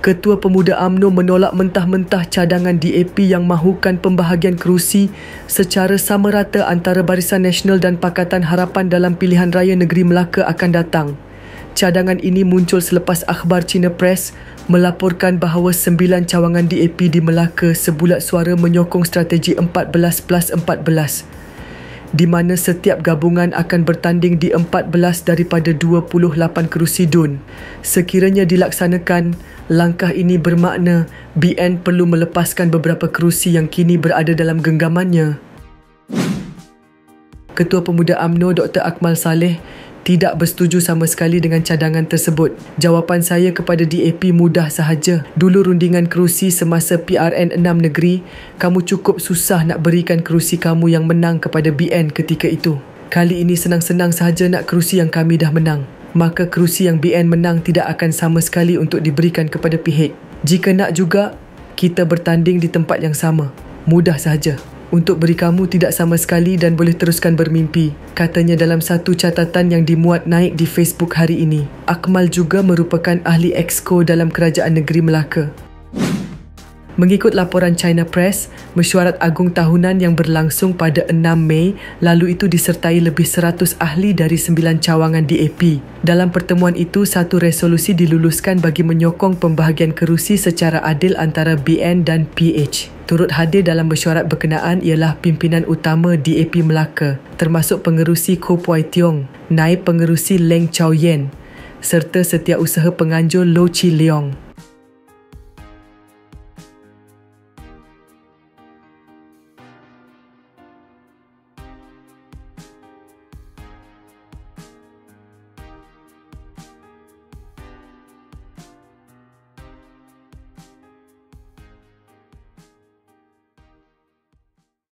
Ketua Pemuda UMNO menolak mentah-mentah cadangan DAP yang mahukan pembahagian kerusi secara sama rata antara Barisan Nasional dan Pakatan Harapan dalam pilihan raya negeri Melaka akan datang. Cadangan ini muncul selepas akhbar China Press melaporkan bahawa 9 cawangan DAP di Melaka sebulat suara menyokong strategi 14+14, di mana setiap gabungan akan bertanding di 14 daripada 28 kerusi DUN. Sekiranya dilaksanakan, langkah ini bermakna BN perlu melepaskan beberapa kerusi yang kini berada dalam genggamannya. Ketua Pemuda UMNO Dr. Akmal Saleh tidak bersetuju sama sekali dengan cadangan tersebut. Jawapan saya kepada DAP mudah sahaja. Dulu rundingan kerusi semasa PRN 6 negeri, kamu cukup susah nak berikan kerusi kamu yang menang kepada BN ketika itu. Kali ini senang-senang sahaja nak kerusi yang kami dah menang. Maka kerusi yang BN menang tidak akan sama sekali untuk diberikan kepada PH. Jika nak juga, kita bertanding di tempat yang sama. Mudah sahaja. Untuk beri kamu tidak sama sekali dan boleh teruskan bermimpi, katanya dalam satu catatan yang dimuat naik di Facebook hari ini. Akmal juga merupakan ahli Exco dalam Kerajaan Negeri Melaka. Mengikut laporan China Press, mesyuarat agung tahunan yang berlangsung pada 6 Mei lalu itu disertai lebih 100 ahli dari 9 cawangan DAP. Dalam pertemuan itu, satu resolusi diluluskan bagi menyokong pembahagian kerusi secara adil antara BN dan PH. Turut hadir dalam mesyuarat berkenaan ialah pimpinan utama DAP Melaka, termasuk pengerusi Ko Puai Tiong, naib pengerusi Leng Chow Yen, serta setiausaha penganjur Loh Chi Leong.